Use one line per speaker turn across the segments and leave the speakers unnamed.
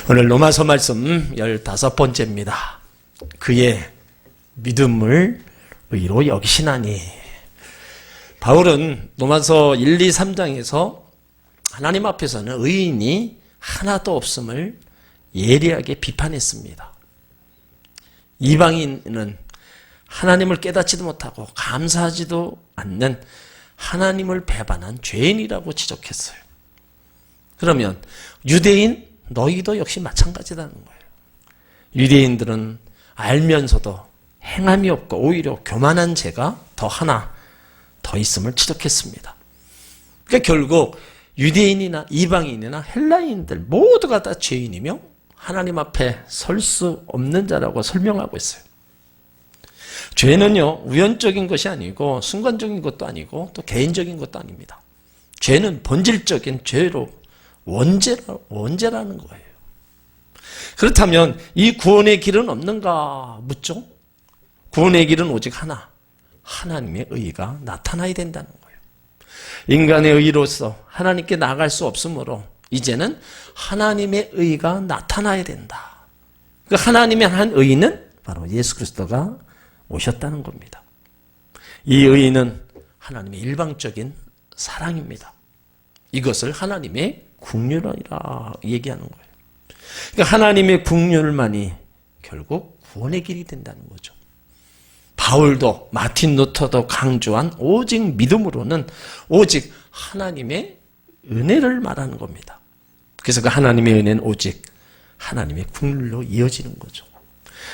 오늘 로마서 말씀 15번째입니다. 그의 믿음을 의로 여기시나니. 바울은 로마서 1, 2, 3장에서 하나님 앞에서는 의인이 하나도 없음을 예리하게 비판했습니다. 이방인은 하나님을 깨닫지도 못하고 감사하지도 않는 하나님을 배반한 죄인이라고 지적했어요. 그러면 유대인 너희도 역시 마찬가지라는 거예요. 유대인들은 알면서도 행함이 없고 오히려 교만한 죄가 하나 더 있음을 지적했습니다. 그러니까 결국 유대인이나 이방인이나 헬라인들 모두가 다 죄인이며 하나님 앞에 설 수 없는 자라고 설명하고 있어요. 죄는요, 우연적인 것이 아니고 순간적인 것도 아니고 또 개인적인 것도 아닙니다. 죄는 본질적인 죄로 원죄라는 거예요. 그렇다면 이 구원의 길은 없는가 묻죠? 구원의 길은 오직 하나, 하나님의 의가 나타나야 된다는 거예요. 인간의 의로서 하나님께 나아갈 수 없으므로 이제는 하나님의 의가 나타나야 된다. 그 하나님의 한 의는 바로 예수 그리스도가 오셨다는 겁니다. 이 의는 하나님의 일방적인 사랑입니다. 이것을 하나님의 국률이라 얘기하는 거예요. 그러니까 하나님의 국률만이 결국 구원의 길이 된다는 거죠. 바울도 마틴 루터도 강조한 오직 믿음으로는 오직 하나님의 은혜를 말하는 겁니다. 그래서 그 하나님의 은혜는 오직 하나님의 국률로 이어지는 거죠.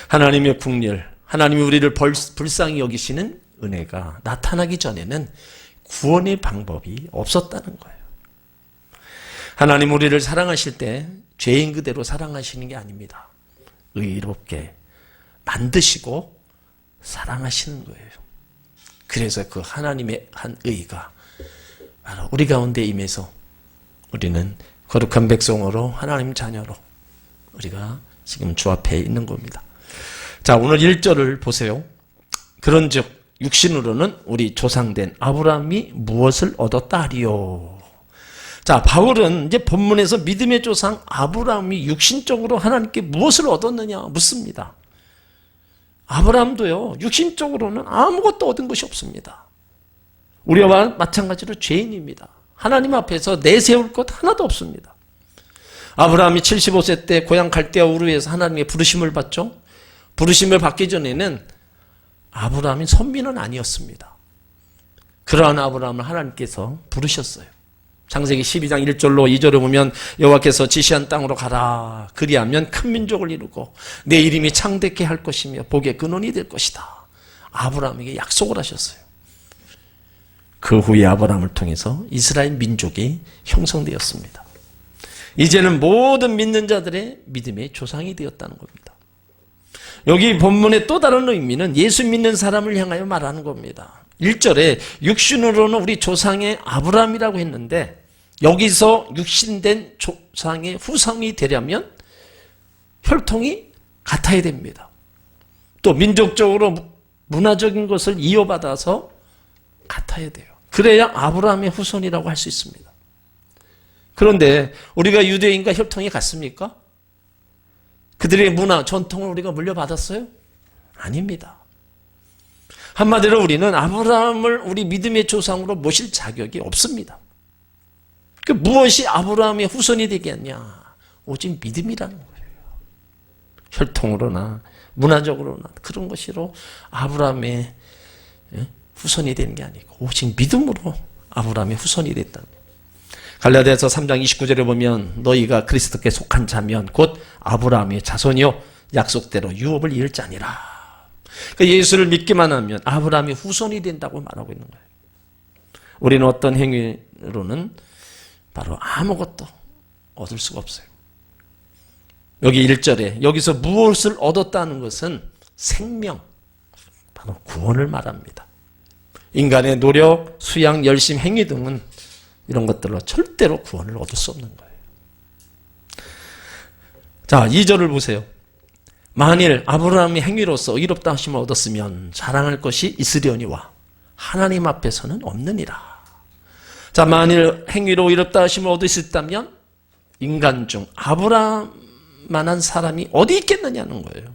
하나님의 국률, 하나님이 우리를 불쌍히 여기시는 은혜가 나타나기 전에는 구원의 방법이 없었다는 거예요. 하나님 우리를 사랑하실 때 죄인 그대로 사랑하시는 게 아닙니다. 의롭게 만드시고 사랑하시는 거예요. 그래서 그 하나님의 한 의가 바로 우리 가운데 임해서 우리는 거룩한 백성으로 하나님 자녀로 우리가 지금 주 앞에 있는 겁니다. 자, 오늘 1절을 보세요. 그런즉 육신으로는 우리 조상된 아브라함이 무엇을 얻었다 하리요. 자, 바울은 이제 본문에서 믿음의 조상 아브라함이 육신적으로 하나님께 무엇을 얻었느냐 묻습니다. 아브라함도요, 육신적으로는 아무것도 얻은 것이 없습니다. 우리와 마찬가지로 죄인입니다. 하나님 앞에서 내세울 것 하나도 없습니다. 아브라함이 75세 때 고향 갈대아 우르에서 하나님의 부르심을 받죠. 부르심을 받기 전에는 아브라함이 선민은 아니었습니다. 그러한 아브라함을 하나님께서 부르셨어요. 창세기 12장 1절로 2절을 보면 여호와께서 지시한 땅으로 가라. 그리하면 큰 민족을 이루고 내 이름이 창대케 할 것이며 복의 근원이 될 것이다. 아브라함에게 약속을 하셨어요. 그 후에 아브라함을 통해서 이스라엘 민족이 형성되었습니다. 이제는 모든 믿는 자들의 믿음의 조상이 되었다는 겁니다. 여기 본문의 또 다른 의미는 예수 믿는 사람을 향하여 말하는 겁니다. 1절에 육신으로는 우리 조상의 아브라함이라고 했는데 여기서 육신된 조상의 후손이 되려면 혈통이 같아야 됩니다. 또 민족적으로 문화적인 것을 이어받아서 같아야 돼요. 그래야 아브라함의 후손이라고 할 수 있습니다. 그런데 우리가 유대인과 혈통이 같습니까? 그들의 문화, 전통을 우리가 물려받았어요? 아닙니다. 한마디로 우리는 아브라함을 우리 믿음의 조상으로 모실 자격이 없습니다. 그 무엇이 아브라함의 후손이 되겠냐? 오직 믿음이라는 거예요. 혈통으로나 문화적으로나 그런 것으로 아브라함의 후손이 되는 게 아니고 오직 믿음으로 아브라함의 후손이 됐다는 거예요. 갈라디아서 3장 29절에 보면 너희가 그리스도께 속한 자면 곧 아브라함의 자손이요 약속대로 유업을 이을 자니라. 그러니까 예수를 믿기만 하면 아브라함의 후손이 된다고 말하고 있는 거예요. 우리는 어떤 행위로는 바로 아무것도 얻을 수가 없어요. 여기 1절에 여기서 무엇을 얻었다는 것은 생명, 바로 구원을 말합니다. 인간의 노력, 수양, 열심, 행위 등은 이런 것들로 절대로 구원을 얻을 수 없는 거예요. 자, 2절을 보세요. 만일 아브라함이 행위로서 의롭다 하심을 얻었으면 자랑할 것이 있으려니와 하나님 앞에서는 없느니라. 자, 만일 행위로 의롭다 하심을 얻을 수 있다면 인간 중 아브라함 만한 사람이 어디 있겠느냐는 거예요.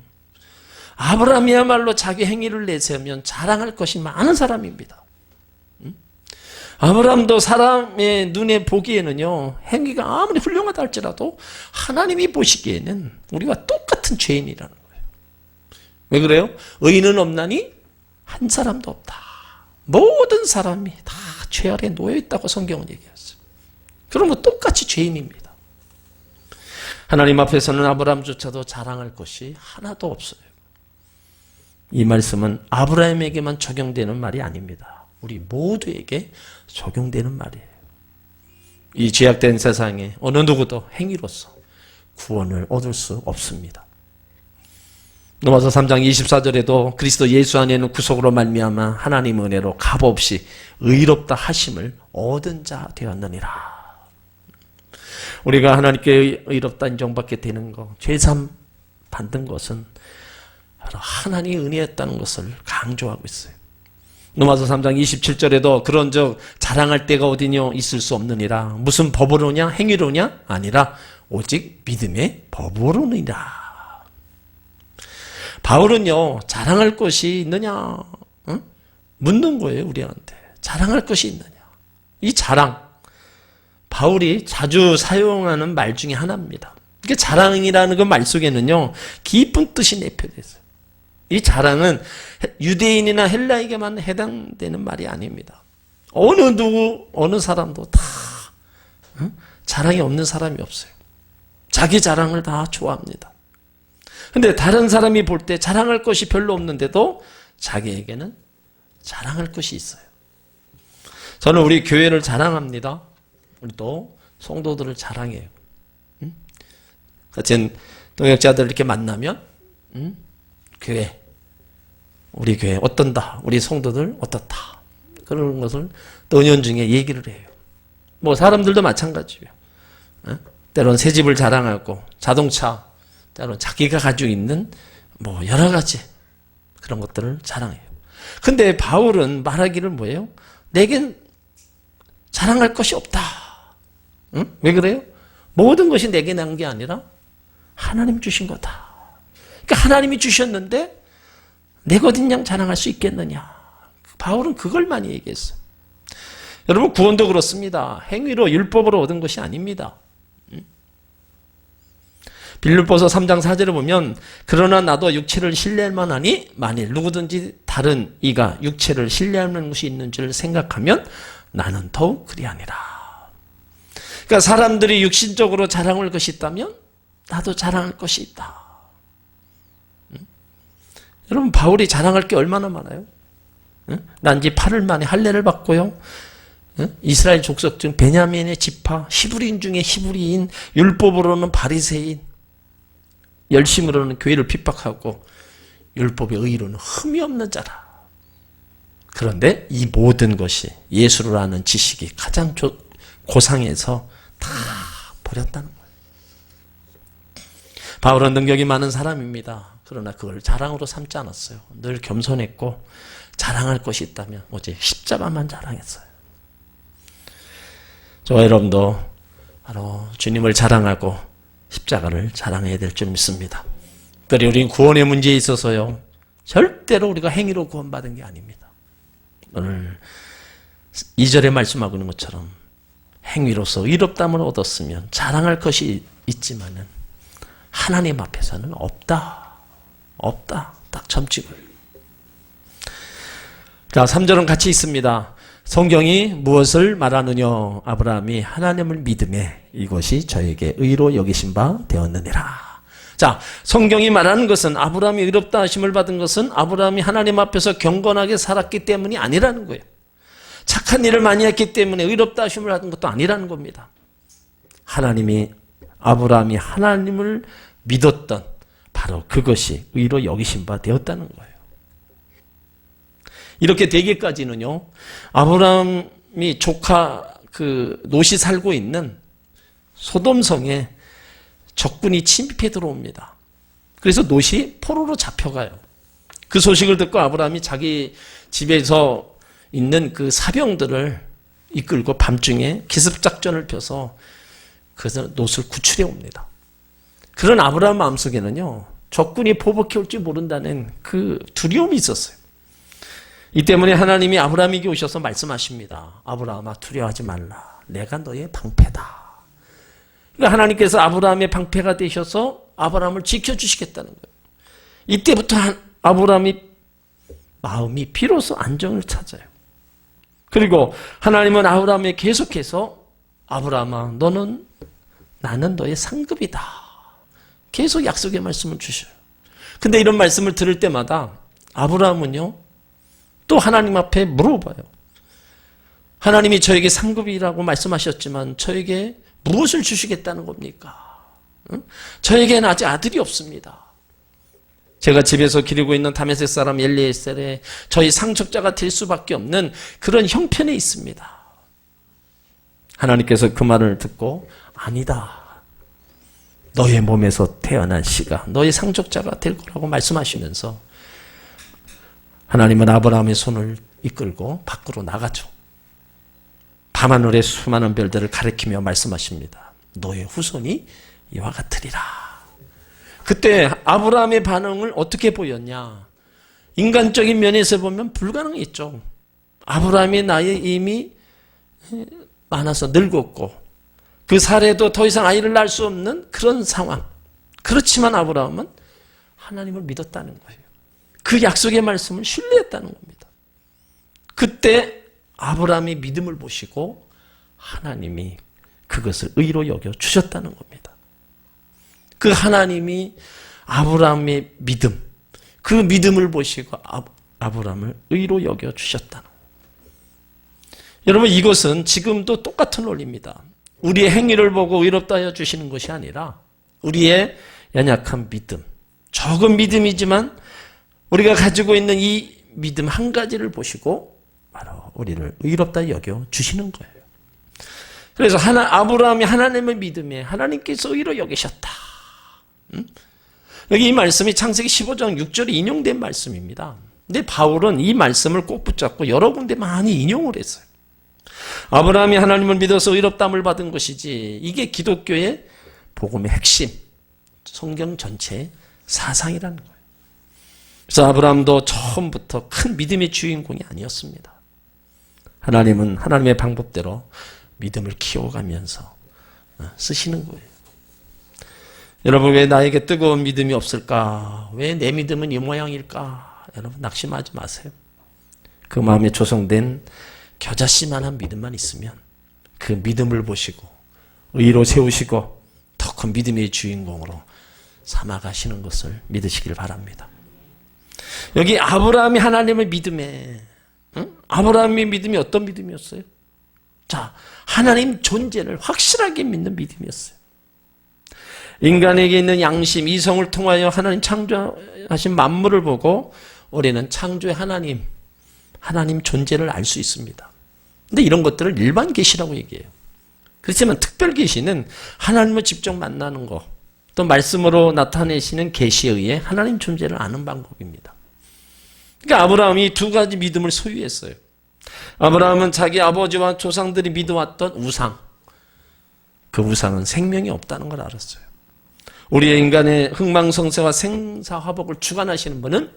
아브라함이야말로 자기 행위를 내세우면 자랑할 것이 많은 사람입니다. 아브라함도 사람의 눈에 보기에는요, 행위가 아무리 훌륭하다 할지라도 하나님이 보시기에는 우리와 똑같은 죄인이라는 거예요. 왜 그래요? 의인은 없나니 한 사람도 없다. 모든 사람이 다 죄 아래 놓여 있다고 성경은 얘기했어요. 그러면 똑같이 죄인입니다. 하나님 앞에서는 아브라함조차도 자랑할 것이 하나도 없어요. 이 말씀은 아브라함에게만 적용되는 말이 아닙니다. 우리 모두에게 적용되는 말이에요. 이 죄악된 세상에 어느 누구도 행위로서 구원을 얻을 수 없습니다. 로마서 3장 24절에도 그리스도 예수 안에는 구속으로 말미암아 하나님 은혜로 값없이 의롭다 하심을 얻은 자 되었느니라. 우리가 하나님께 의롭다 인정받게 되는 것, 죄삼 받는 것은 바로 하나님의 은혜였다는 것을 강조하고 있어요. 로마서 3장 27절에도 그런즉 자랑할 데가 어디냐 있을 수 없느니라. 무슨 법으로냐 행위로냐 아니라 오직 믿음의 법으로니라. 바울은요, 자랑할 것이 있느냐 묻는 거예요. 우리한테 자랑할 것이 있느냐. 이 자랑, 바울이 자주 사용하는 말 중에 하나입니다. 이게 자랑이라는 그 말 속에는요, 깊은 뜻이 내포되어 있어요. 이 자랑은 유대인이나 헬라에게만 해당되는 말이 아닙니다. 어느 누구, 어느 사람도 다 자랑이 없는 사람이 없어요. 자기 자랑을 다 좋아합니다. 근데 다른 사람이 볼 때 자랑할 것이 별로 없는데도 자기에게는 자랑할 것이 있어요. 저는 우리 교회를 자랑합니다. 우리 또 성도들을 자랑해요. 같은 동역자들 이렇게 만나면 교회, 우리 교회 어떤다, 우리 성도들 어떻다, 그런 것을 또 은연중에 얘기를 해요. 뭐 사람들도 마찬가지예요. 때로는 새 집을 자랑하고 자동차, 때로는 자기가 가지고 있는 뭐 여러 가지 그런 것들을 자랑해요. 근데 바울은 말하기를 뭐예요? 내겐 자랑할 것이 없다. 왜 그래요? 모든 것이 내게 난 게 아니라 하나님 주신 거다. 그러니까 하나님이 주셨는데 내가 어딨냐 자랑할 수 있겠느냐. 바울은 그걸 많이 얘기했어요. 여러분, 구원도 그렇습니다. 행위로 율법으로 얻은 것이 아닙니다. 빌립보서 3장 4절을 보면 그러나 나도 육체를 신뢰할 만하니 만일 누구든지 다른 이가 육체를 신뢰하는 것이 있는 줄 생각하면 나는 더욱 그리하니라. 그러니까 사람들이 육신적으로 자랑할 것이 있다면 나도 자랑할 것이 있다. 여러분, 바울이 자랑할 게 얼마나 많아요? 난지 8일 만에 할례를 받고요. 이스라엘 족속 중 베냐민의 지파, 히브리인 중에 히브리인, 율법으로는 바리새인, 열심으로는 교회를 핍박하고 율법의 의로는 흠이 없는 자라. 그런데 이 모든 것이 예수를 아는 지식이 가장 고상해서 다 버렸다는 거예요. 바울은 능력이 많은 사람입니다. 그러나 그걸 자랑으로 삼지 않았어요. 늘 겸손했고 자랑할 것이 있다면 오직 십자가만 자랑했어요. 저와 여러분도 바로 주님을 자랑하고 십자가를 자랑해야 될 줄 믿습니다. 특별히 우리는 구원의 문제에 있어서요, 절대로 우리가 행위로 구원받은 게 아닙니다. 오늘 2절에 말씀하고 있는 것처럼 행위로서 의롭다함을 얻었으면 자랑할 것이 있지만은 하나님 앞에서는 없다. 없다. 딱 점찍어요. 자, 3절은 같이 있습니다. 성경이 무엇을 말하느냐? 아브라함이 하나님을 믿음에 이것이 저에게 의로 여기신 바 되었느니라. 자, 성경이 말하는 것은 아브라함이 의롭다 하심을 받은 것은 아브라함이 하나님 앞에서 경건하게 살았기 때문이 아니라는 거예요. 착한 일을 많이 했기 때문에 의롭다 하심을 받은 것도 아니라는 겁니다. 아브라함이 하나님을 믿었던 바로 그것이 의로 여기신 바 되었다는 거예요. 이렇게 되기까지는요, 아브라함이 조카 롯이 살고 있는 소돔성에 적군이 침입해 들어옵니다. 그래서 롯이 포로로 잡혀가요. 그 소식을 듣고 아브라함이 자기 집에서 있는 그 사병들을 이끌고 밤중에 기습작전을 펴서 그래서 롯을 구출해 옵니다. 그런 아브라함 마음속에는요, 적군이 보복해 올지 모른다는 그 두려움이 있었어요. 이 때문에 하나님이 아브라함에게 오셔서 말씀하십니다. 아브라함아, 두려워하지 말라. 내가 너의 방패다. 그러니까 하나님께서 아브라함의 방패가 되셔서 아브라함을 지켜주시겠다는 거예요. 이때부터 아브라함이 마음이 비로소 안정을 찾아요. 그리고 하나님은 아브라함에 계속해서 아브라함아, 나는 너의 상급이다. 계속 약속의 말씀을 주셔요. 근데 이런 말씀을 들을 때마다 아브라함은요, 또 하나님 앞에 물어봐요. 하나님이 저에게 상급이라고 말씀하셨지만 저에게 무엇을 주시겠다는 겁니까? 응? 저에게는 아직 아들이 없습니다. 제가 집에서 기르고 있는 다메섹 사람 엘리에셀에 저희 상속자가 될 수밖에 없는 그런 형편에 있습니다. 하나님께서 그 말을 듣고 아니다. 너의 몸에서 태어난 씨가 너의 상속자가 될 거라고 말씀하시면서 하나님은 아브라함의 손을 이끌고 밖으로 나가죠. 밤하늘의 수많은 별들을 가리키며 말씀하십니다. 너의 후손이 이와 같으리라. 그때 아브라함의 반응을 어떻게 보였냐? 인간적인 면에서 보면 불가능했죠. 아브라함이 나이 이미 많아서 늙었고 그 사례도 더 이상 아이를 낳을 수 없는 그런 상황. 그렇지만 아브라함은 하나님을 믿었다는 거예요. 그 약속의 말씀을 신뢰했다는 겁니다. 그때 아브라함의 믿음을 보시고 하나님이 그것을 의로 여겨 주셨다는 겁니다. 그 하나님이 아브라함의 믿음, 그 믿음을 보시고 아브라함을 의로 여겨 주셨다는 거예요. 여러분, 이것은 지금도 똑같은 논리입니다. 우리의 행위를 보고 의롭다 하여 주시는 것이 아니라 우리의 연약한 믿음, 적은 믿음이지만 우리가 가지고 있는 이 믿음 한 가지를 보시고 바로 우리를 의롭다 여겨 주시는 거예요. 그래서 아브라함이 하나님의 믿음에 하나님께서 의로 여기셨다. 여기 이 말씀이 창세기 15장 6절에 인용된 말씀입니다. 근데 바울은 이 말씀을 꼭 붙잡고 여러 군데 많이 인용을 했어요. 아브라함이 하나님을 믿어서 의롭다함을 받은 것이지, 이게 기독교의 복음의 핵심, 성경 전체의 사상이라는 거예요. 그래서 아브라함도 처음부터 큰 믿음의 주인공이 아니었습니다. 하나님은 하나님의 방법대로 믿음을 키워가면서 쓰시는 거예요. 여러분, 왜 나에게 뜨거운 믿음이 없을까? 왜 내 믿음은 이 모양일까? 여러분, 낙심하지 마세요. 그 마음에 조성된 겨자씨만한 믿음만 있으면 그 믿음을 보시고 의로 세우시고 더 큰 믿음의 주인공으로 삼아가시는 것을 믿으시길 바랍니다. 여기 아브라함이 하나님의 믿음에, 아브라함의 믿음이 어떤 믿음이었어요? 자, 하나님 존재를 확실하게 믿는 믿음이었어요. 인간에게 있는 양심, 이성을 통하여 하나님 창조하신 만물을 보고 우리는 창조의 하나님 존재를 알 수 있습니다. 근데 이런 것들을 일반 계시라고 얘기해요. 그렇지만 특별 계시는 하나님을 직접 만나는 것, 또 말씀으로 나타내시는 계시에 의해 하나님 존재를 아는 방법입니다. 그러니까 아브라함이 두 가지 믿음을 소유했어요. 아브라함은 자기 아버지와 조상들이 믿어왔던 우상, 그 우상은 생명이 없다는 걸 알았어요. 우리의 인간의 흥망성쇠와 생사화복을 주관하시는 분은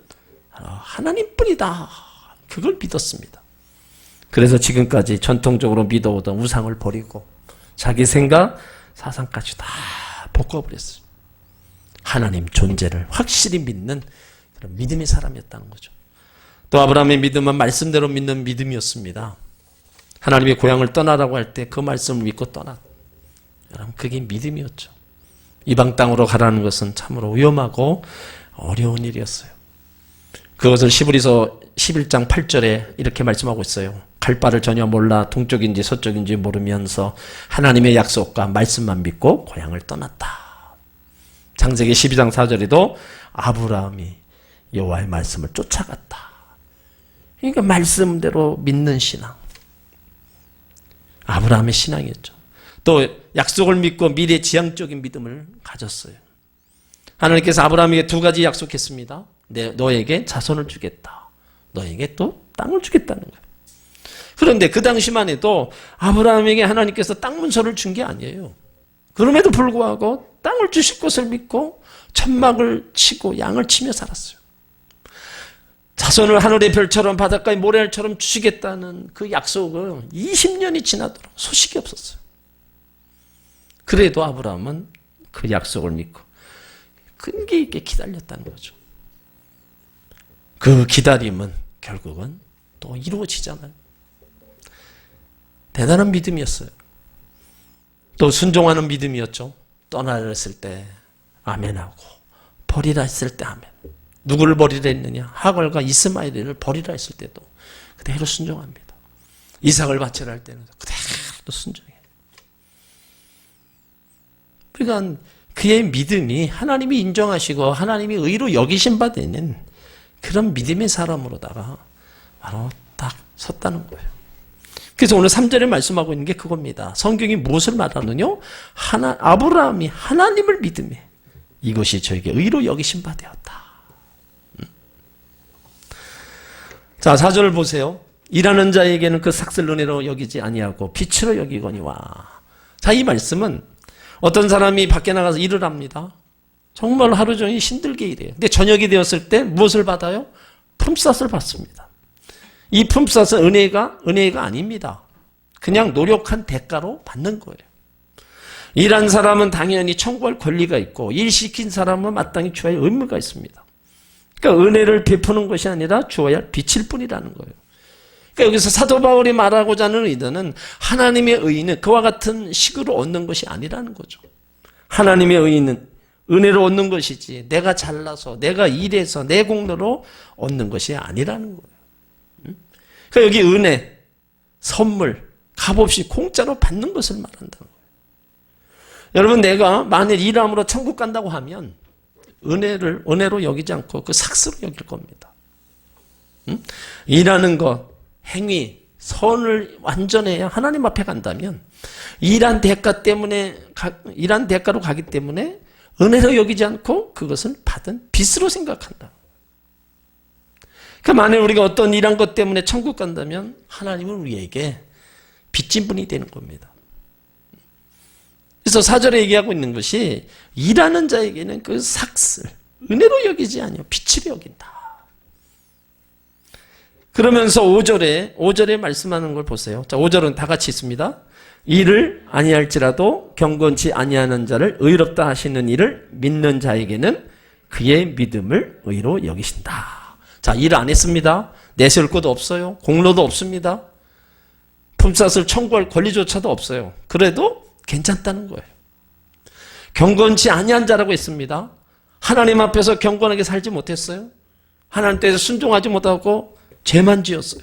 하나님뿐이다. 그걸 믿었습니다. 그래서 지금까지 전통적으로 믿어오던 우상을 버리고 자기 생각, 사상까지 다 바꿔버렸어요. 하나님 존재를 확실히 믿는 그런 믿음의 사람이었다는 거죠. 또 아브라함의 믿음은 말씀대로 믿는 믿음이었습니다. 하나님의 고향을 떠나라고 할 때 그 말씀을 믿고 떠났다. 여러분, 그게 믿음이었죠. 이방 땅으로 가라는 것은 참으로 위험하고 어려운 일이었어요. 그것을 시브리서 11장 8절에 이렇게 말씀하고 있어요. 갈 바를 전혀 몰라 동쪽인지 서쪽인지 모르면서 하나님의 약속과 말씀만 믿고 고향을 떠났다. 창세기 12장 4절에도 아브라함이 여호와의 말씀을 쫓아갔다. 그러니까 말씀대로 믿는 신앙. 아브라함의 신앙이었죠. 또 약속을 믿고 미래 지향적인 믿음을 가졌어요. 하나님께서 아브라함에게 두 가지 약속했습니다. 너에게 자손을 주겠다. 너에게 또 땅을 주겠다는 거예요. 그런데 그 당시만 해도 아브라함에게 하나님께서 땅 문서를 준 게 아니에요. 그럼에도 불구하고 땅을 주실 것을 믿고 천막을 치고 양을 치며 살았어요. 자손을 하늘의 별처럼 바닷가의 모래알처럼 주시겠다는 그 약속은 20년이 지나도록 소식이 없었어요. 그래도 아브라함은 그 약속을 믿고 끈기 있게 기다렸다는 거죠. 그 기다림은 결국은 또 이루어지잖아요. 대단한 믿음이었어요. 또 순종하는 믿음이었죠. 떠나려 했을 때 아멘하고 버리라 했을 때 아멘. 누구를 버리라 했느냐? 하갈과 이스마엘을 버리라 했을 때도 그대로 순종합니다. 이삭을 바치라 할 때는 그대로 순종해요. 그러니까 그의 믿음이 하나님이 인정하시고 하나님이 의로 여기신 바 되는 그런 믿음의 사람으로다가 바로 딱 섰다는 거예요. 그래서 오늘 3절에 말씀하고 있는 게 그겁니다. 성경이 무엇을 말하느냐? 아브라함이 하나님을 믿음에 이것이 저에게 의로 여기신 바 되었다. 자, 4절을 보세요. 일하는 자에게는 그 삭슬 은혜로 여기지 아니하고 빛으로 여기거니와. 자, 이 말씀은 어떤 사람이 밖에 나가서 일을 합니다. 정말 하루 종일 힘들게 일해요. 근데 저녁이 되었을 때 무엇을 받아요? 품삯을 받습니다. 이 품삯은 은혜가 아닙니다. 그냥 노력한 대가로 받는 거예요. 일한 사람은 당연히 청구할 권리가 있고 일 시킨 사람은 마땅히 주어야 할 의무가 있습니다. 그러니까 은혜를 베푸는 것이 아니라 주어야 할 빛일 뿐이라는 거예요. 그러니까 여기서 사도 바울이 말하고자 하는 의도는 하나님의 의는 그와 같은 식으로 얻는 것이 아니라는 거죠. 하나님의 의는 은혜로 얻는 것이지 내가 잘나서 내가 일해서 내 공로로 얻는 것이 아니라는 거예요. 그러니까 여기 은혜, 선물, 값없이 공짜로 받는 것을 말한다는 거예요. 여러분, 내가 만일 일함으로 천국 간다고 하면 은혜로 여기지 않고 그 삭스로 여길 겁니다. 일하는 것, 행위, 선을 완전해야 하나님 앞에 간다면 일한 대가로 가기 때문에 은혜로 여기지 않고 그것을 받은 빚으로 생각한다. 그러니까 만일 우리가 어떤 일한 것 때문에 천국 간다면 하나님은 우리에게 빚진 분이 되는 겁니다. 그래서 4절에 얘기하고 있는 것이 일하는 자에게는 그 삭슬, 은혜로 여기지 아니요 빚으로 여긴다. 그러면서 5절에 말씀하는 걸 보세요. 자, 5절은 다 같이 있습니다. 일을 아니할지라도 경건치 아니하는 자를 의롭다 하시는 이를 믿는 자에게는 그의 믿음을 의로 여기신다. 자, 일 안 했습니다. 내세울 것도 없어요. 공로도 없습니다. 품삯을 청구할 권리조차도 없어요. 그래도 괜찮다는 거예요. 경건치 아니한 자라고 했습니다. 하나님 앞에서 경건하게 살지 못했어요. 하나님 때에서 순종하지 못하고 죄만 지었어요.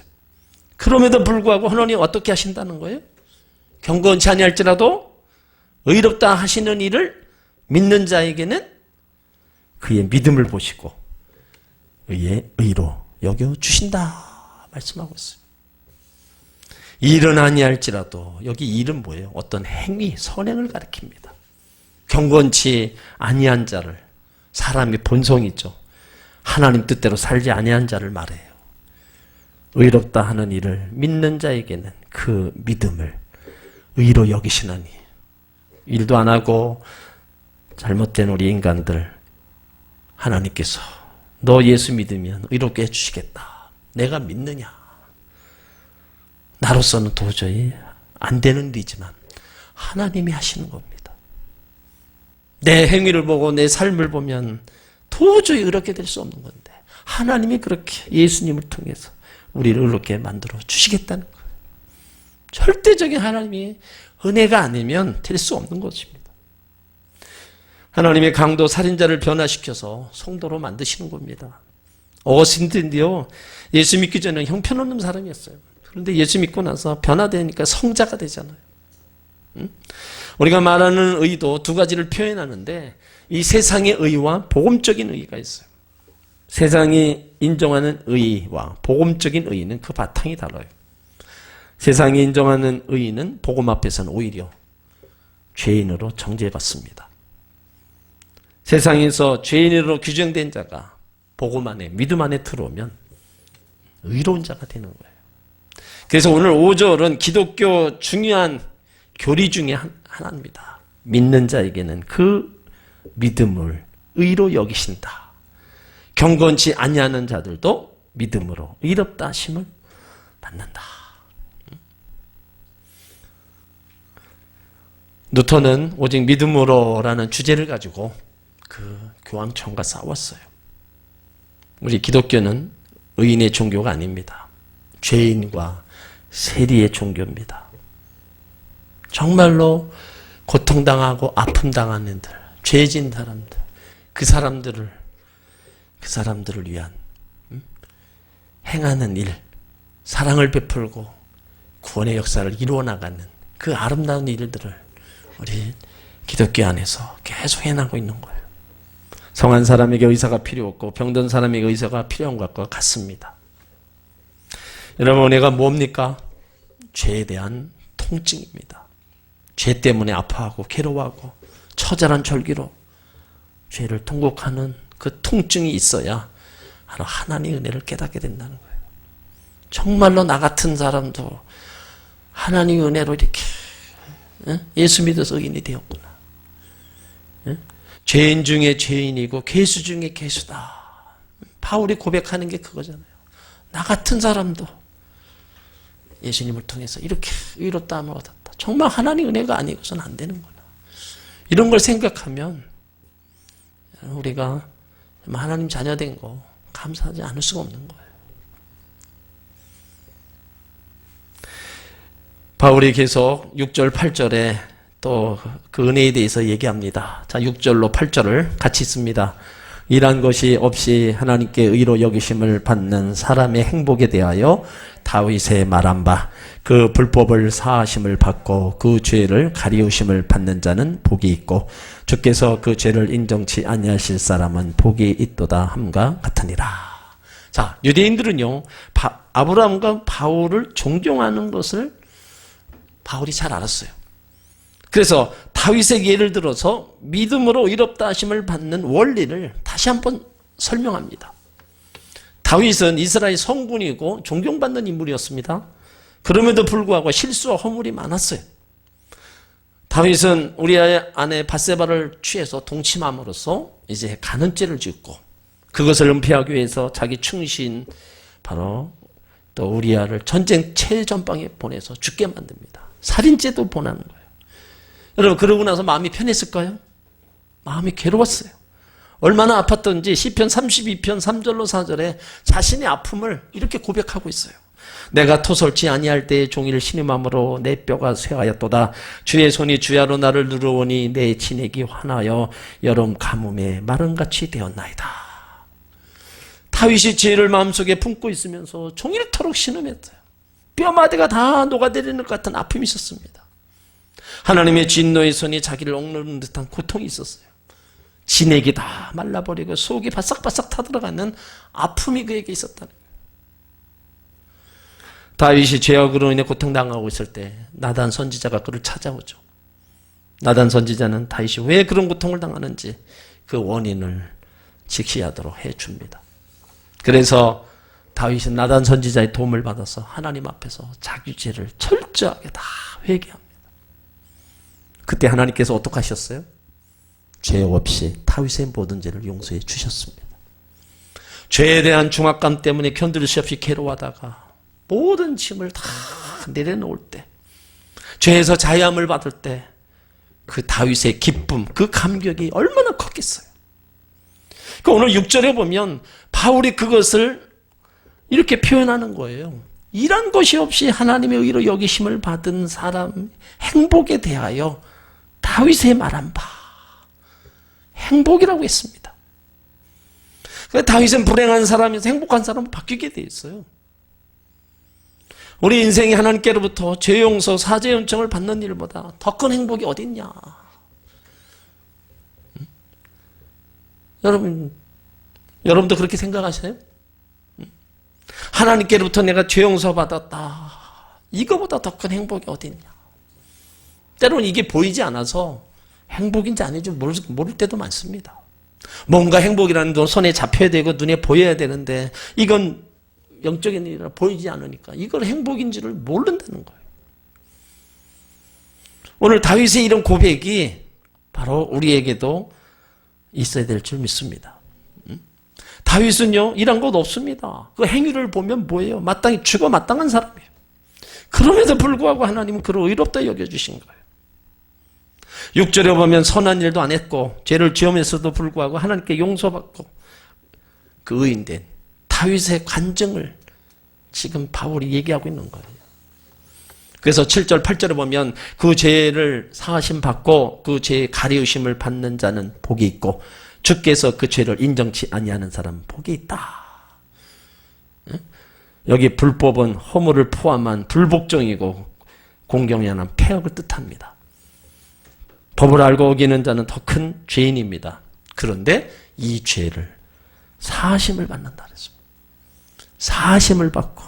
그럼에도 불구하고 하나님 어떻게 하신다는 거예요? 경건치 아니할지라도 의롭다 하시는 이를 믿는 자에게는 그의 믿음을 보시고 의의 의로 여겨주신다 말씀하고 있어요. 일은 아니할지라도 여기 일은 뭐예요? 어떤 행위, 선행을 가리킵니다. 경건치 아니한 자를, 사람의 본성이 있죠. 하나님 뜻대로 살지 아니한 자를 말해요. 의롭다 하는 이를 믿는 자에게는 그 믿음을 의로 여기시나니. 일도 안 하고 잘못된 우리 인간들 하나님께서 너 예수 믿으면 의롭게 해주시겠다. 내가 믿느냐? 나로서는 도저히 안 되는 일이지만 하나님이 하시는 겁니다. 내 행위를 보고 내 삶을 보면 도저히 의롭게 될 수 없는 건데 하나님이 그렇게 예수님을 통해서 우리를 의롭게 만들어 주시겠다는 거예요. 절대적인 하나님이 은혜가 아니면 될 수 없는 것입니다. 하나님의 강도 살인자를 변화시켜서 성도로 만드시는 겁니다. 어거스틴도요, 예수 믿기 전에 형편없는 사람이었어요. 그런데 예수 믿고 나서 변화되니까 성자가 되잖아요. 우리가 말하는 의도 두 가지를 표현하는데 이 세상의 의와 복음적인 의가 있어요. 세상이 인정하는 의와 복음적인 의는 그 바탕이 달라요. 세상이 인정하는 의는 복음 앞에서는 오히려 죄인으로 정죄받습니다. 세상에서 죄인으로 규정된 자가 복음 안에, 믿음 안에 들어오면 의로운 자가 되는 거예요. 그래서 오늘 5절은 기독교 중요한 교리 중에 하나입니다. 믿는 자에게는 그 믿음을 의로 여기신다. 경건치 아니하는 자들도 믿음으로 의롭다 하심을 받는다. 누턴은 오직 믿음으로라는 주제를 가지고 그 교황청과 싸웠어요. 우리 기독교는 의인의 종교가 아닙니다. 죄인과 세리의 종교입니다. 정말로 고통당하고 아픔당하는 이들, 죄진 사람들, 그 사람들을 위한 행하는 일, 사랑을 베풀고 구원의 역사를 이루어 나가는 그 아름다운 일들을 우리 기독교 안에서 계속 해나가고 있는 거예요. 성한 사람에게 의사가 필요 없고 병든 사람에게 의사가 필요한 것과 같습니다. 여러분, 은혜가 뭡니까? 죄에 대한 통증입니다. 죄 때문에 아파하고 괴로워하고 처절한 절기로 죄를 통곡하는 그 통증이 있어야 바로 하나님의 은혜를 깨닫게 된다는 거예요. 정말로 나 같은 사람도 하나님의 은혜로 이렇게 예수 믿어서 의인이 되었구나. 죄인 중에 죄인이고 괴수 중에 괴수다. 바울이 고백하는 게 그거잖아요. 나 같은 사람도 예수님을 통해서 이렇게 의롭다함을 얻었다. 정말 하나님 은혜가 아니고서는 안 되는구나. 이런 걸 생각하면 우리가 하나님 자녀된 거 감사하지 않을 수가 없는 거예요. 바울이 계속 6절, 8절에 또 그 은혜에 대해서 얘기합니다. 자, 6절로 8절을 같이 읽습니다. 이란 것이 없이 하나님께 의로 여기심을 받는 사람의 행복에 대하여 다윗의 말한 바 그 불법을 사하심을 받고 그 죄를 가리우심을 받는 자는 복이 있고 주께서 그 죄를 인정치 아니하실 사람은 복이 있도다 함과 같으니라. 자, 유대인들은요 아브라함과 바울을 존경하는 것을 바울이 잘 알았어요. 그래서 다윗의 예를 들어서 믿음으로 의롭다 하심을 받는 원리를 다시 한번 설명합니다. 다윗은 이스라엘 성군이고 존경받는 인물이었습니다. 그럼에도 불구하고 실수와 허물이 많았어요. 다윗은 우리아의 아내 밧세바를 취해서 동침함으로써 이제 간음죄를 짓고 그것을 은폐하기 위해서 자기 충신 바로 또 우리아를 전쟁 최전방에 보내서 죽게 만듭니다. 살인죄도 본하는 거예요. 여러분, 그러고 나서 마음이 편했을까요? 마음이 괴로웠어요. 얼마나 아팠던지 시편 32편 3절로 4절에 자신의 아픔을 이렇게 고백하고 있어요. 내가 토설치 아니할 때에 종일 신음함으로 내 뼈가 쇠하였도다. 주의 손이 주야로 나를 누르오니 내 진액이 화나여 여름 가뭄에 마른같이 되었나이다. 다윗이 죄를 마음속에 품고 있으면서 종일토록 신음했어요. 뼈마디가 다 녹아내리는 것 같은 아픔이 있었습니다. 하나님의 진노의 손이 자기를 억누르는 듯한 고통이 있었어요. 진액이 다 말라버리고 속이 바싹바싹 타들어가는 아픔이 그에게 있었다는 거예요. 다윗이 죄악으로 인해 고통당하고 있을 때 나단 선지자가 그를 찾아오죠. 나단 선지자는 다윗이 왜 그런 고통을 당하는지 그 원인을 직시하도록 해줍니다. 그래서 다윗은 나단 선지자의 도움을 받아서 하나님 앞에서 자기 죄를 철저하게 다 회개합니다. 그때 하나님께서 어떻게 하셨어요? 죄 없이 다윗의 모든 죄를 용서해 주셨습니다. 죄에 대한 중압감 때문에 견딜 수 없이 괴로워하다가 모든 짐을 다 내려놓을 때, 죄에서 자유함을 받을 때 그 다윗의 기쁨, 그 감격이 얼마나 컸겠어요. 그러니까 오늘 6절에 보면 바울이 그것을 이렇게 표현하는 거예요. 이런 것이 없이 하나님의 의로 여기심을 받은 사람 행복에 대하여 다윗의 말한 바 행복이라고 했습니다. 그러니까 다윗은 불행한 사람에서 행복한 사람으로 바뀌게 돼 있어요. 우리 인생이 하나님께로부터 죄 용서, 사죄 요청을 받는 일보다 더 큰 행복이 어디 있냐? 여러분도 그렇게 생각하세요? 하나님께로부터 내가 죄 용서 받았다. 이거보다 더 큰 행복이 어디 있냐? 때로는 이게 보이지 않아서 행복인지 아닌지 모를 때도 많습니다. 뭔가 행복이라는 건 손에 잡혀야 되고 눈에 보여야 되는데 이건 영적인 일이라 보이지 않으니까 이걸 행복인지를 모른다는 거예요. 오늘 다윗의 이런 고백이 바로 우리에게도 있어야 될 줄 믿습니다. 다윗은요, 이런 것 없습니다. 그 행위를 보면 뭐예요? 마땅히 죽어 마땅한 사람이에요. 그럼에도 불구하고 하나님은 그를 의롭다 여겨주신 거예요. 6절에 보면 선한 일도 안 했고 죄를 지으면서도 불구하고 하나님께 용서받고 그 의인된 다윗의 간증을 지금 바울이 얘기하고 있는 거예요. 그래서 7절 8절에 보면 그 죄를 사하심 받고 그 죄의 가리우심을 받는 자는 복이 있고 주께서 그 죄를 인정치 아니하는 사람은 복이 있다. 여기 불법은 허물을 포함한 불복종이고 공경이 아니라 폐역을 뜻합니다. 법을 알고 어기는 자는 더 큰 죄인입니다. 그런데 이 죄를 사하심을 받는다 그랬습니다. 사하심을 받고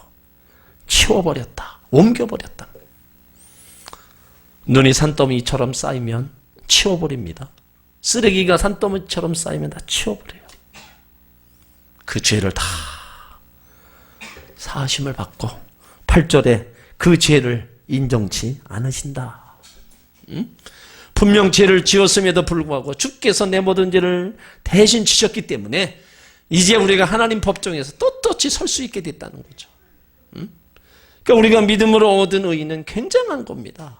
치워버렸다. 옮겨버렸다. 눈이 산더미처럼 쌓이면 치워버립니다. 쓰레기가 산더미처럼 쌓이면 다 치워버려요. 그 죄를 다 사하심을 받고 8절에 그 죄를 인정치 않으신다. 분명 죄를 지었음에도 불구하고 주께서 내 모든 죄를 대신 지셨기 때문에 이제 우리가 하나님 법정에서 떳떳이 설 수 있게 됐다는 거죠. 그러니까 우리가 믿음으로 얻은 의의는 굉장한 겁니다.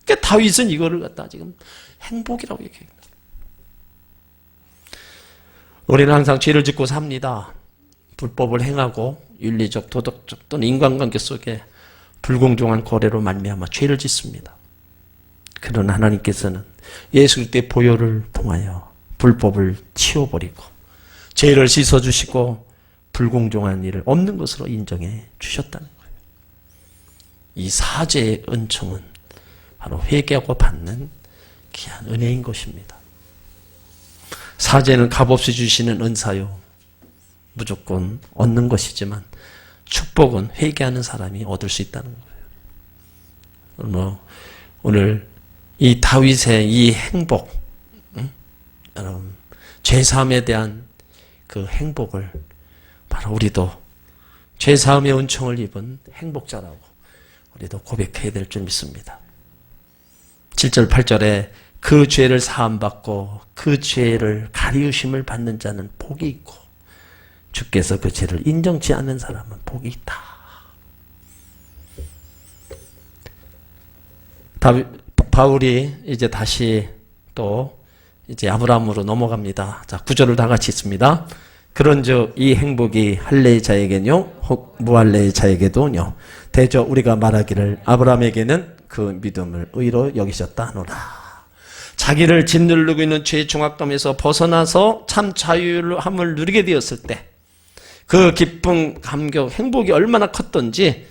그러니까 다윗은 이거를 갖다 지금 행복이라고 얘기합니다. 우리는 항상 죄를 짓고 삽니다. 불법을 행하고 윤리적, 도덕적 또는 인간관계 속에 불공정한 거래로 말미암아 죄를 짓습니다. 그러나 하나님께서는 예수 그리스도의 보혈을 통하여 불법을 치워버리고 죄를 씻어주시고 불공정한 일을 없는 것으로 인정해 주셨다는 거예요. 이 사죄의 은총은 바로 회개하고 받는 귀한 은혜인 것입니다. 사죄는 값없이 주시는 은사요. 무조건 얻는 것이지만 축복은 회개하는 사람이 얻을 수 있다는 거예요. 오늘 이 다윗의 이 행복, 여러분 죄사함에 대한 그 행복을 바로 우리도 죄사함의 은총을 입은 행복자라고 우리도 고백해야 될 줄 믿습니다. 7절 8절에 그 죄를 사함받고 그 죄를 가리우심을 받는 자는 복이 있고 주께서 그 죄를 인정치 않는 사람은 복이 있다. 바울이 이제 다시 또 이제 아브라함으로 넘어갑니다. 자, 9절을 다 같이 읽습니다. 그런즉 이 행복이 할례의 자에게뇨 혹 무할례의 자에게도뇨 대저 우리가 말하기를 아브라함에게는 그 믿음을 의로 여기셨다 하노라. 자기를 짓누르고 있는 죄의 중압감에서 벗어나서 참 자유함을 누리게 되었을 때 그 기쁨, 감격, 행복이 얼마나 컸던지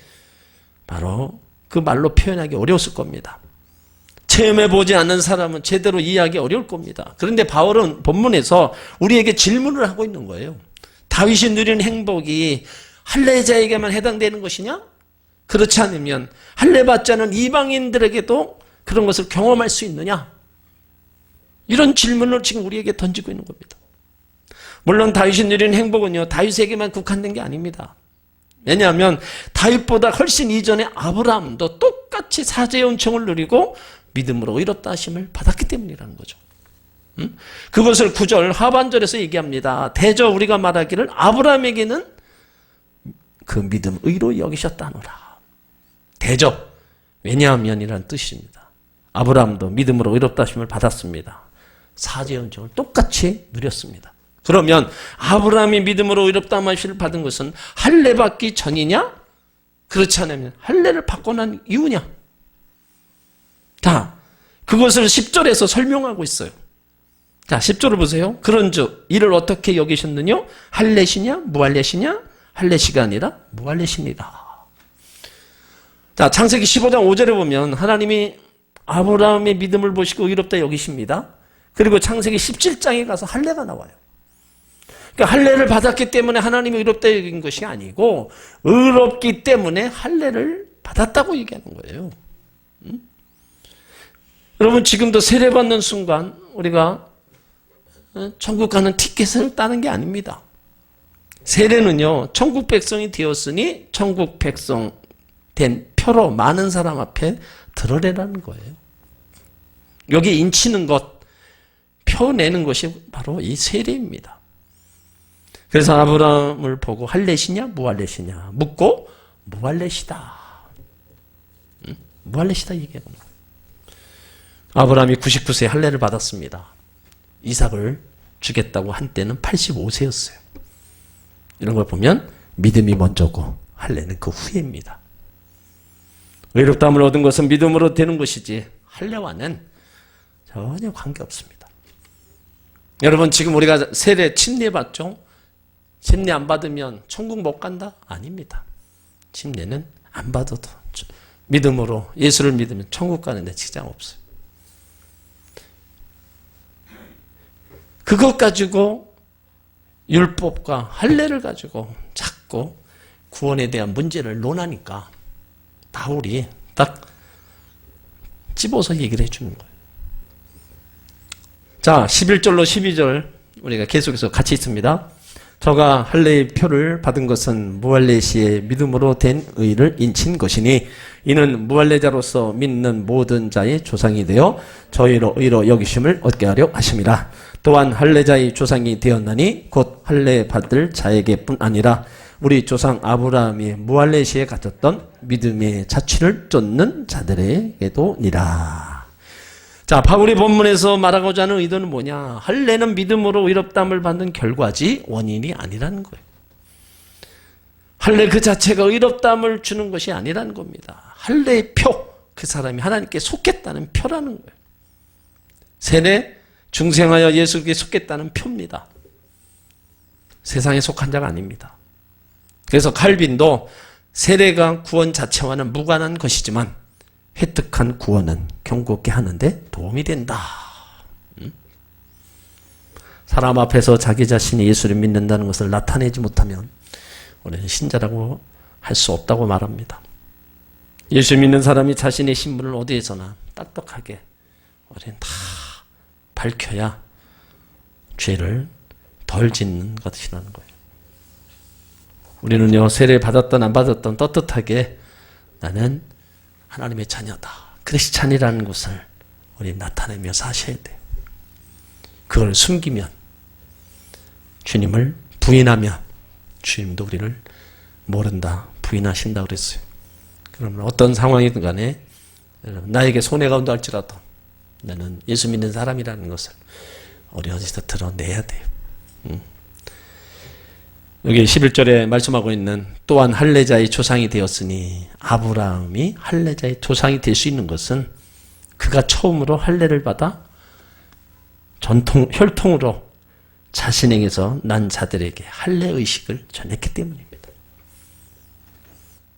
바로 그 말로 표현하기 어려웠을 겁니다. 체험해보지 않는 사람은 제대로 이해하기 어려울 겁니다. 그런데 바울은 본문에서 우리에게 질문을 하고 있는 거예요. 다윗이 누리는 행복이 할례자에게만 해당되는 것이냐? 그렇지 않으면 할례 받지 않은 이방인들에게도 그런 것을 경험할 수 있느냐? 이런 질문을 지금 우리에게 던지고 있는 겁니다. 물론 다윗이 누리는 행복은요, 다윗에게만 국한된 게 아닙니다. 왜냐하면 다윗보다 훨씬 이전에 아브라함도 똑같이 사죄의 은총을 누리고 믿음으로 의롭다 하심을 받았기 때문이라는 거죠. 그것을 9절 하반절에서 얘기합니다. 대저 우리가 말하기를 아브라함에게는 그 믿음 의로 여기셨다노라. 대저, 왜냐하면이라는 뜻입니다. 아브라함도 믿음으로 의롭다 하심을 받았습니다. 사죄의 은총을 똑같이 누렸습니다. 그러면 아브라함이 믿음으로 의롭다 하심을 받은 것은 할례 받기 전이냐? 그렇지 않으면 할례를 받고 난 이후냐? 자, 그것을 10절에서 설명하고 있어요. 자, 10절을 보세요. 그런즉 이를 어떻게 여기셨느냐? 할례시냐? 무할례시냐? 할례시가 아니라 무할례시니라. 자, 창세기 15장 5절에 보면 하나님이 아브라함의 믿음을 보시고 의롭다 여기십니다. 그리고 창세기 17장에 가서 할례가 나와요. 그러니까 할례를 받았기 때문에 하나님이 의롭다 여긴 것이 아니고 의롭기 때문에 할례를 받았다고 얘기하는 거예요. 여러분 지금도 세례받는 순간 우리가 천국 가는 티켓을 따는 게 아닙니다. 세례는요, 천국 백성이 되었으니 천국 백성 된 표로 많은 사람 앞에 드러내라는 거예요. 여기 인치는 것, 펴내는 것이 바로 이 세례입니다. 그래서 아브라함을 보고 할례시냐 무할례시냐 묻고 무할례시다. 무할례시다 얘기하는 거예요. 아브라함이 99세에 할례를 받았습니다. 이삭을 주겠다고 한때는 85세였어요. 이런 걸 보면 믿음이 먼저고 할례는 그 후에입니다. 의롭다함을 얻은 것은 믿음으로 되는 것이지 할례와는 전혀 관계없습니다. 여러분 지금 우리가 세례 침례 받죠? 침례 안 받으면 천국 못 간다? 아닙니다. 침례는 안 받아도 믿음으로 예수를 믿으면 천국 가는데 지장 없어요. 그것 가지고 율법과 할례를 가지고 자꾸 구원에 대한 문제를 논하니까 바울이 딱 집어서 얘기를 해주는 거예요. 자, 11절로 12절 우리가 계속해서 같이 있습니다. 저가 할례의 표를 받은 것은 무할례시의 믿음으로 된 의를 인친 것이니 이는 무할례자로서 믿는 모든 자의 조상이 되어 저희로 의로 여기심을 얻게 하려 하심이라. 또한 할례자의 조상이 되었나니 곧 할례 받을 자에게뿐 아니라 우리 조상 아브라함이 무할례시에 가졌던 믿음의 자취를 쫓는 자들에게도니라. 자, 바울이 본문에서 말하고자 하는 의도는 뭐냐? 할례는 믿음으로 의롭다함을 받는 결과지 원인이 아니라는 거예요. 할례 그 자체가 의롭다함을 주는 것이 아니라는 겁니다. 할례의 표, 그 사람이 하나님께 속했다는 표라는 거예요. 세례, 중생하여 예수께 속했다는 표입니다. 세상에 속한 자가 아닙니다. 그래서 칼빈도 세례가 구원 자체와는 무관한 것이지만 획득한 구원은 경고케 하는데 도움이 된다. 사람 앞에서 자기 자신이 예수를 믿는다는 것을 나타내지 못하면 우리는 신자라고 할 수 없다고 말합니다. 예수 믿는 사람이 자신의 신분을 어디에서나 딱딱하게 우리는 다 밝혀야 죄를 덜 짓는 것이라는 거예요. 우리는요, 세례 받았던 안 받았던 떳떳하게 나는 하나님의 자녀다, 크리스찬이라는 것을 우리 나타내며 사셔야 돼요. 그걸 숨기면 주님을 부인하면 주님도 우리를 모른다, 부인하신다 그랬어요. 그러면 어떤 상황이든 간에 나에게 손해가 온다 할지라도 나는 예수 믿는 사람이라는 것을 우리 어디서 드러내야 돼요. 여기 11절에 말씀하고 있는 또한 할례자의 조상이 되었으니 아브라함이 할례자의 조상이 될 수 있는 것은 그가 처음으로 할례를 받아 혈통으로 자신에게서 난 자들에게 할례 의식을 전했기 때문입니다.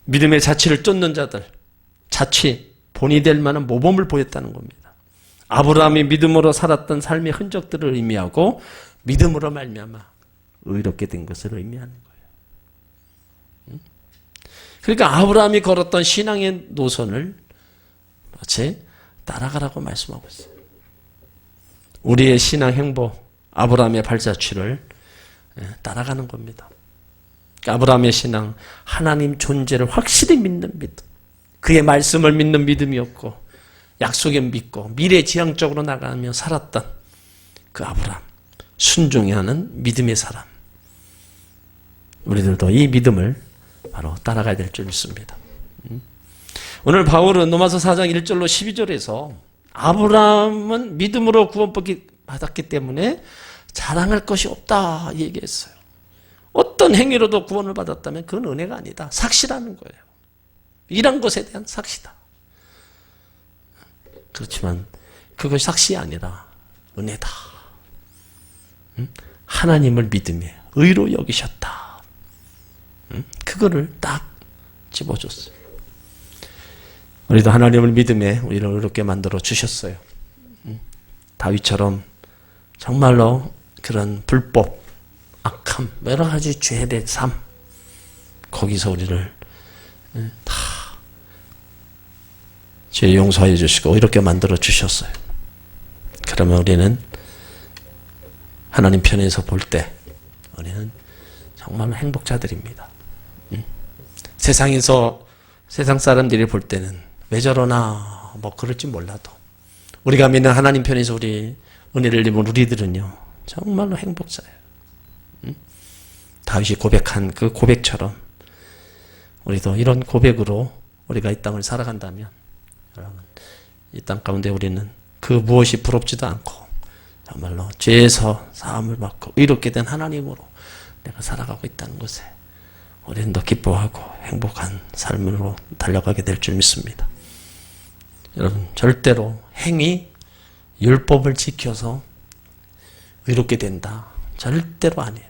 믿음의 자취를 쫓는 자들, 자취, 본이 될 만한 모범을 보였다는 겁니다. 아브라함이 믿음으로 살았던 삶의 흔적들을 의미하고 믿음으로 말미암아 의롭게 된 것을 의미하는 거예요. 그러니까 아브라함이 걸었던 신앙의 노선을 마치 따라가라고 말씀하고 있어요. 우리의 신앙 행보, 아브라함의 발자취를 따라가는 겁니다. 아브라함의 신앙, 하나님 존재를 확실히 믿는 믿음, 그의 말씀을 믿는 믿음이었고 약속에 믿고 미래지향적으로 나가며 살았던 그 아브라함, 순종해 하는 믿음의 사람, 우리들도 이 믿음을 바로 따라가야 될 줄 믿습니다. 오늘 바울은 로마서 4장 1절로 12절에서 아브라함은 믿음으로 구원받기 때문에 자랑할 것이 없다 얘기했어요. 어떤 행위로도 구원을 받았다면 그건 은혜가 아니다, 삭시라는 거예요. 일한 것에 대한 삭시다. 그렇지만 그것이 삭시 아니라 은혜다. 하나님을 믿음에 의로 여기셨다. 그거를 딱 집어줬어요. 우리도 하나님을 믿음에 우리를 의롭게 만들어 주셨어요. 다윗처럼 정말로 그런 불법, 악함, 여러 가지 죄된 삶, 거기서 우리를 다 죄 용서해 주시고 이렇게 만들어 주셨어요. 그러면 우리는 하나님 편에서 볼 때 우리는 정말 행복자들입니다. 세상에서 세상 사람들이 볼 때는 왜 저러나 뭐 그럴지 몰라도 우리가 믿는 하나님 편에서 우리 은혜를 입은 우리들은요, 정말로 행복자예요. 다윗이 고백한 그 고백처럼 우리도 이런 고백으로 우리가 이 땅을 살아간다면, 여러분, 이 땅 가운데 우리는 그 무엇이 부럽지도 않고 정말로 죄에서 사함을 받고 의롭게 된 하나님으로 내가 살아가고 있다는 것에 우리는 더 기뻐하고 행복한 삶으로 달려가게 될 줄 믿습니다. 여러분, 절대로 행위, 율법을 지켜서 의롭게 된다, 절대로 아닙니다.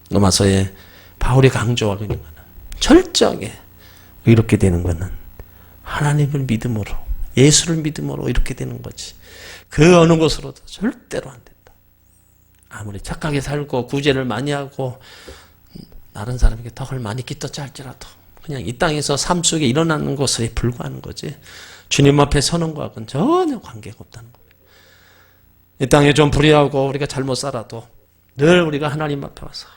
로마서에 바울이 강조하고 있는 것은 철저하게 의롭게 되는 것은 하나님을 믿음으로, 예수를 믿음으로 이렇게 되는 거지, 그 어느 것으로도 절대로 안 된다. 아무리 착하게 살고 구제를 많이 하고 다른 사람에게 덕을 많이 끼쳤자 할지라도 그냥 이 땅에서 삶 속에 일어나는 것에 불과한 거지, 주님 앞에 서는 것과는 전혀 관계가 없다는 겁니다. 이 땅에 좀 불의하고 우리가 잘못 살아도 늘 우리가 하나님 앞에 와서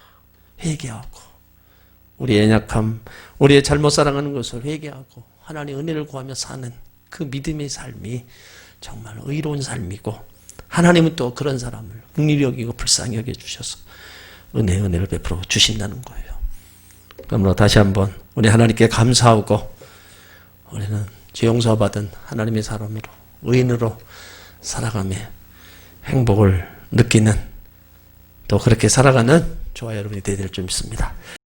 회개하고 우리의 연약함, 우리의 잘못 살아가는 것을 회개하고 하나님의 은혜를 구하며 사는 그 믿음의 삶이 정말 의로운 삶이고, 하나님은 또 그런 사람을 긍휼히 여기고 불쌍히 여겨주셔서 은혜를 베풀어 주신다는 거예요. 그러므로 다시 한번 우리 하나님께 감사하고, 우리는 죄 용서받은 하나님의 사람으로, 의인으로 살아가며 행복을 느끼는, 또 그렇게 살아가는 저와 여러분이 되어야 될 줄 믿습니다.